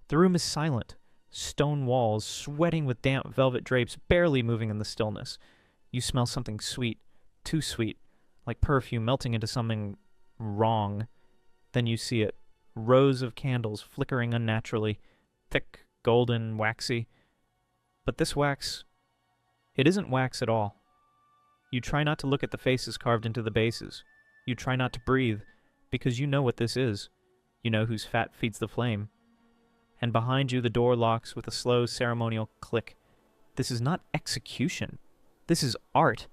The room is silent. Stone walls, sweating with damp velvet drapes, barely moving in the stillness. You smell something sweet, too sweet, like perfume melting into something wrong. Then you see it. Rows of candles flickering unnaturally, thick, golden, waxy. But this wax, it isn't wax at all. You try not to look at the faces carved into the bases. You try not to breathe, because you know what this is. You know whose fat feeds the flame. And behind you the door locks with a slow ceremonial click. This is not execution. This is art.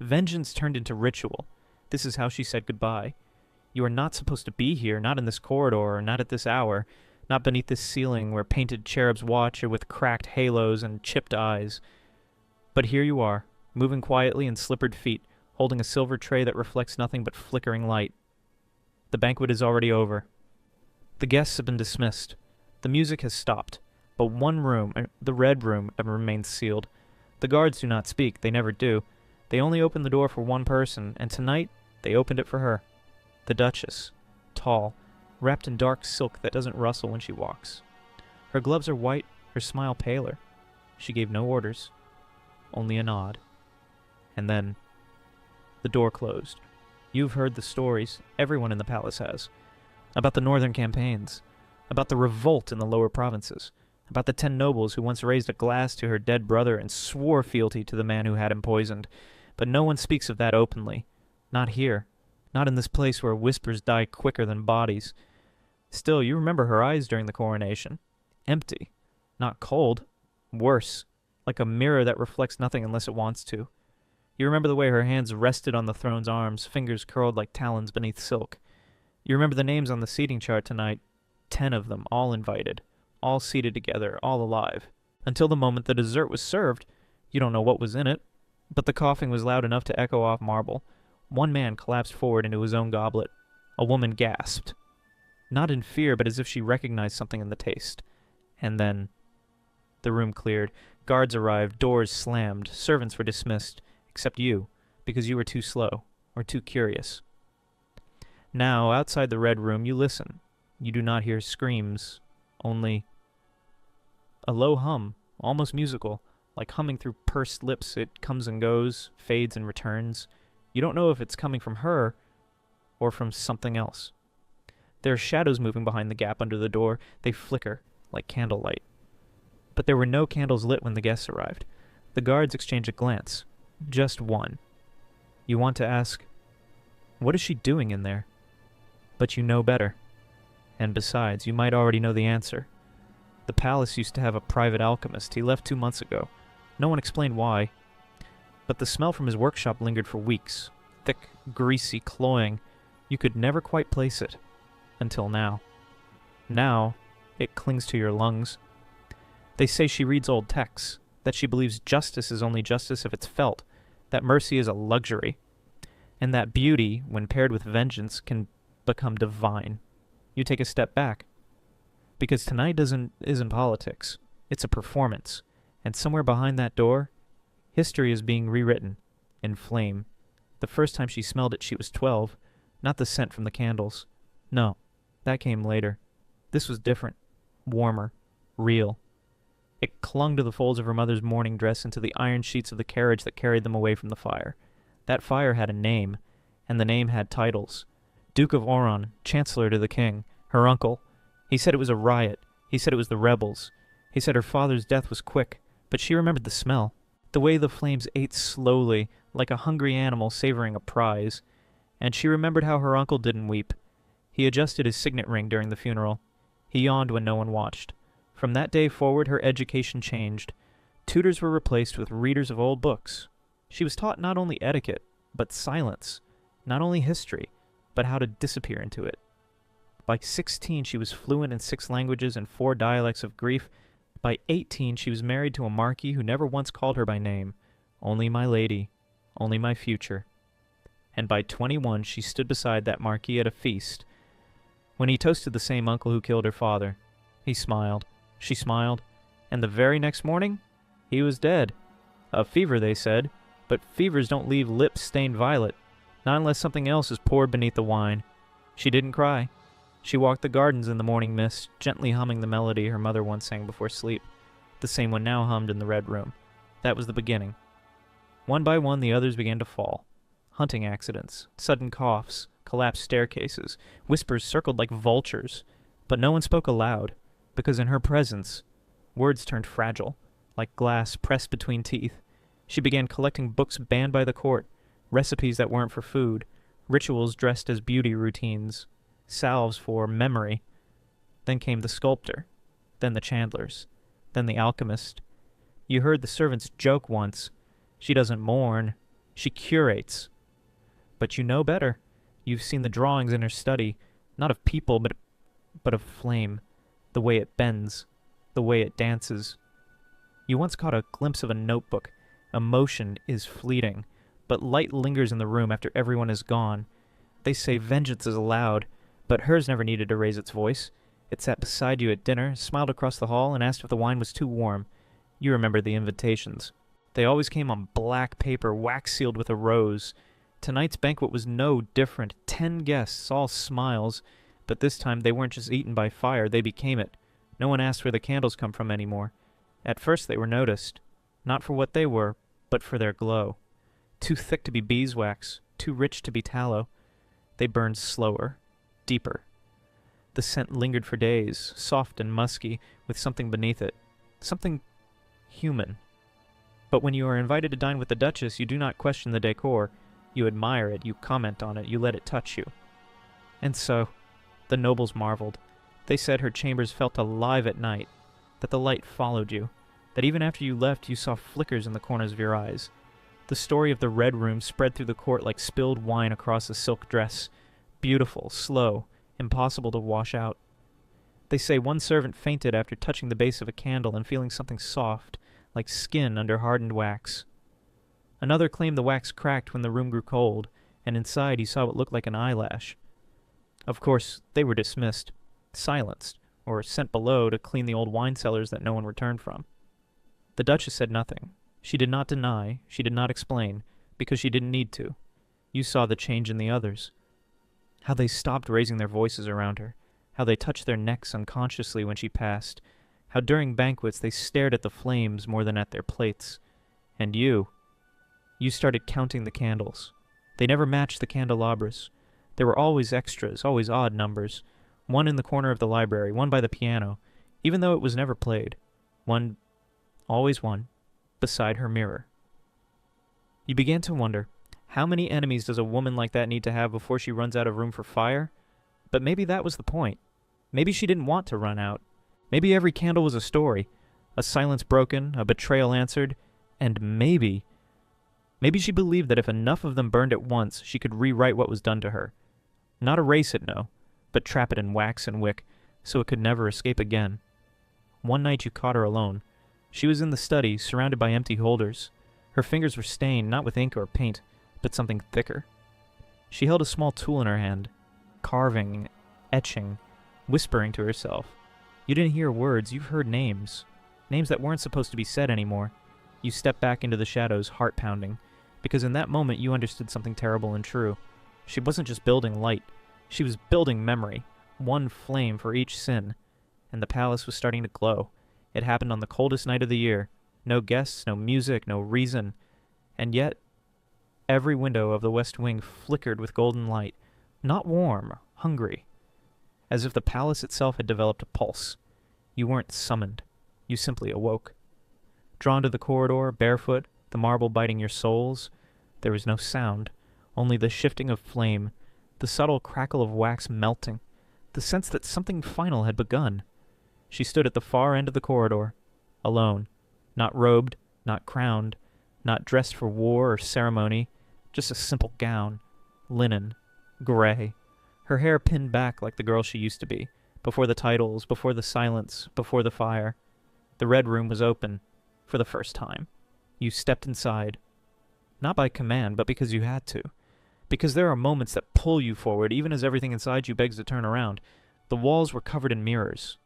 Vengeance turned into ritual. This is how she said goodbye. You are not supposed to be here, not in this corridor, not at this hour, not beneath this ceiling where painted cherubs watch or with cracked halos and chipped eyes. But here you are, moving quietly in slippered feet, holding a silver tray that reflects nothing but flickering light. The banquet is already over. The guests have been dismissed. The music has stopped, but one room, the red room, remains sealed. The guards do not speak, they never do. They only open the door for one person, and tonight they opened it for her. The Duchess, tall, wrapped in dark silk that doesn't rustle when she walks. Her gloves are white, her smile paler. She gave no orders, only a nod. And then, the door closed. You've heard the stories, everyone in the palace has, about the northern campaigns, about the revolt in the lower provinces, about the 10 nobles who once raised a glass to her dead brother and swore fealty to the man who had him poisoned. But no one speaks of that openly. Not here. Not in this place where whispers die quicker than bodies. Still, you remember her eyes during the coronation. Empty. Not cold. Worse. Like a mirror that reflects nothing unless it wants to. You remember the way her hands rested on the throne's arms, fingers curled like talons beneath silk. You remember the names on the seating chart tonight. 10 of them, all invited. All seated together, all alive. Until the moment the dessert was served, you don't know what was in it, but the coughing was loud enough to echo off marble. One man collapsed forward into his own goblet. A woman gasped. Not in fear, but as if she recognized something in the taste. And then, the room cleared. Guards arrived, doors slammed, servants were dismissed, except you, because you were too slow, or too curious. Now, outside the red room, you listen. You do not hear screams, only a low hum, almost musical, like humming through pursed lips. It comes and goes, fades and returns. You don't know if it's coming from her or from something else. There are shadows moving behind the gap under the door. They flicker like candlelight. But there were no candles lit when the guests arrived. The guards exchange a glance. Just one. You want to ask, what is she doing in there? But you know better. And besides, you might already know the answer. The palace used to have a private alchemist. He left 2 months ago. No one explained why. But the smell from his workshop lingered for weeks. Thick, greasy, cloying. You could never quite place it. Until now. Now, it clings to your lungs. They say she reads old texts. That she believes justice is only justice if it's felt. That mercy is a luxury. And that beauty, when paired with vengeance, can become divine. You take a step back. Because tonight isn't politics. It's a performance. And somewhere behind that door, history is being rewritten. In flame. The first time she smelled it, she was 12. Not the scent from the candles. No, that came later. This was different. Warmer. Real. It clung to the folds of her mother's mourning dress and to the iron sheets of the carriage that carried them away from the fire. That fire had a name, and the name had titles. Duke of Oran, Chancellor to the King, her uncle. He said it was a riot. He said it was the rebels. He said her father's death was quick, but she remembered the smell. The way the flames ate slowly, like a hungry animal savoring a prize. And she remembered how her uncle didn't weep. He adjusted his signet ring during the funeral. He yawned when no one watched. From that day forward, her education changed. Tutors were replaced with readers of old books. She was taught not only etiquette, but silence. Not only history, but how to disappear into it. By 16, she was fluent in 6 languages and 4 dialects of grief. By 18, she was married to a marquis who never once called her by name. Only my lady. Only my future. And by 21, she stood beside that marquis at a feast. When he toasted the same uncle who killed her father, he smiled. She smiled. And the very next morning, he was dead. A fever, they said. But fevers don't leave lips stained violet. Not unless something else is poured beneath the wine. She didn't cry. She walked the gardens in the morning mist, gently humming the melody her mother once sang before sleep, the same one now hummed in the red room. That was the beginning. One by one the others began to fall. Hunting accidents, sudden coughs, collapsed staircases, whispers circled like vultures. But no one spoke aloud, because in her presence, words turned fragile, like glass pressed between teeth. She began collecting books banned by the court, recipes that weren't for food, rituals dressed as beauty routines, salves for memory. Then came the sculptor, then the chandlers, then the alchemist. You heard the servants joke once. She doesn't mourn, she curates. But you know better. You've seen the drawings in her study, not of people, but of flame, the way it bends, the way it dances. You once caught a glimpse of a notebook. Emotion is fleeting, but light lingers in the room after everyone is gone. They say vengeance is allowed, but hers never needed to raise its voice. It sat beside you at dinner, smiled across the hall, and asked if the wine was too warm. You remember the invitations. They always came on black paper, wax-sealed with a rose. Tonight's banquet was no different. 10 guests, all smiles, but this time they weren't just eaten by fire, they became it. No one asked where the candles come from anymore. At first they were noticed, not for what they were, but for their glow. Too thick to be beeswax, too rich to be tallow. They burned slower, deeper. The scent lingered for days, soft and musky, with something beneath it. Something human. But when you are invited to dine with the Duchess, you do not question the decor. You admire it, you comment on it, you let it touch you. And so, the nobles marveled. They said her chambers felt alive at night, that the light followed you, that even after you left you saw flickers in the corners of your eyes. The story of the Red Room spread through the court like spilled wine across a silk dress. Beautiful, slow, impossible to wash out. They say one servant fainted after touching the base of a candle and feeling something soft, like skin under hardened wax. Another claimed the wax cracked when the room grew cold, and inside he saw what looked like an eyelash. Of course, they were dismissed, silenced, or sent below to clean the old wine cellars that no one returned from. The Duchess said nothing. She did not deny, she did not explain, because she didn't need to. You saw the change in the others. How they stopped raising their voices around her, how they touched their necks unconsciously when she passed, how during banquets they stared at the flames more than at their plates. And you started counting the candles. They never matched the candelabras. There were always extras, always odd numbers. One in the corner of the library, one by the piano, even though it was never played. One, always one, beside her mirror. You began to wonder, how many enemies does a woman like that need to have before she runs out of room for fire? But maybe that was the point. Maybe she didn't want to run out. Maybe every candle was a story, a silence broken, a betrayal answered, and maybe she believed that if enough of them burned at once, she could rewrite what was done to her. Not erase it, no, but trap it in wax and wick, so it could never escape again. One night you caught her alone. She was in the study, surrounded by empty holders. Her fingers were stained, not with ink or paint, but something thicker. She held a small tool in her hand, carving, etching, whispering to herself. You didn't hear words, you heard names. Names that weren't supposed to be said anymore. You stepped back into the shadows, heart pounding, because in that moment you understood something terrible and true. She wasn't just building light, she was building memory, one flame for each sin. And the palace was starting to glow. It happened on the coldest night of the year. No guests, no music, no reason. And yet, every window of the west wing flickered with golden light. Not warm, hungry. As if the palace itself had developed a pulse. You weren't summoned. You simply awoke. Drawn to the corridor, barefoot, the marble biting your soles, there was no sound, only the shifting of flame, the subtle crackle of wax melting, the sense that something final had begun. She stood at the far end of the corridor, alone, not robed, not crowned, not dressed for war or ceremony, just a simple gown, linen, gray, her hair pinned back like the girl she used to be, before the titles, before the silence, before the fire. The Red Room was open, for the first time. You stepped inside, not by command, but because you had to. Because there are moments that pull you forward, even as everything inside you begs to turn around. The walls were covered in mirrors,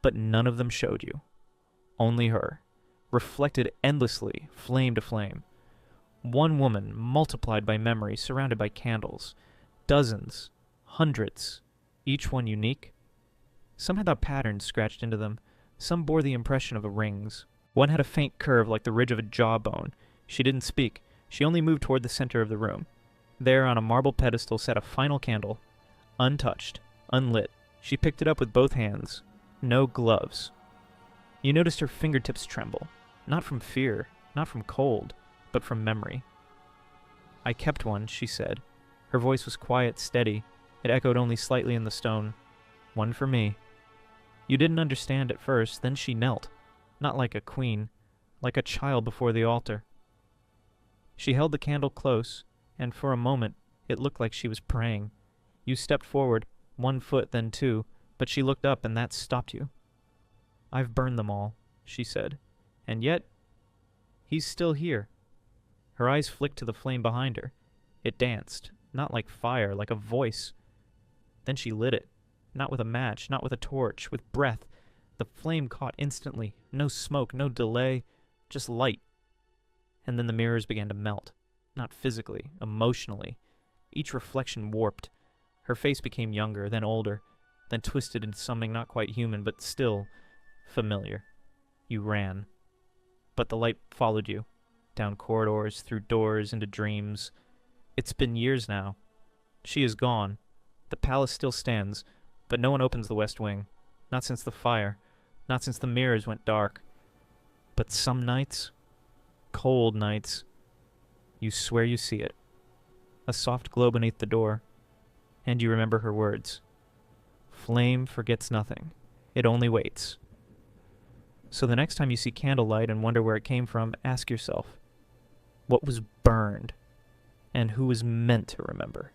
but none of them showed you. Only her, reflected endlessly, flame to flame. One woman, multiplied by memory, surrounded by candles. Dozens, hundreds. each one unique. Some had a pattern scratched into them. Some bore the impression of a ring's. One had a faint curve like the ridge of a jawbone. She didn't speak. She only moved toward the center of the room. There, on a marble pedestal, sat a final candle. Untouched. Unlit. She picked it up with both hands. No gloves. You noticed her fingertips tremble. Not from fear. Not from cold. But from memory. "I kept one," she said. Her voice was quiet, steady. It echoed only slightly in the stone. "One for me." You didn't understand at first, then she knelt. Not like a queen. Like a child before the altar. She held the candle close, and for a moment it looked like she was praying. You stepped forward, 1 foot, then 2, but she looked up and that stopped you. "I've burned them all," she said. "And yet, he's still here." Her eyes flicked to the flame behind her. It danced, not like fire, like a voice. Then she lit it. Not with a match, not with a torch, with breath. The flame caught instantly. No smoke, no delay, just light. And then the mirrors began to melt. Not physically, emotionally. Each reflection warped. Her face became younger, then older, then twisted into something not quite human, but still familiar. You ran. But the light followed you. Down corridors, through doors, into dreams. It's been years now. She is gone. The palace still stands, but no one opens the west wing. Not since the fire. Not since the mirrors went dark. But some nights, cold nights, you swear you see it. A soft glow beneath the door. And you remember her words. "Flame forgets nothing. It only waits." So the next time you see candlelight and wonder where it came from, ask yourself, what was burned? And who was meant to remember?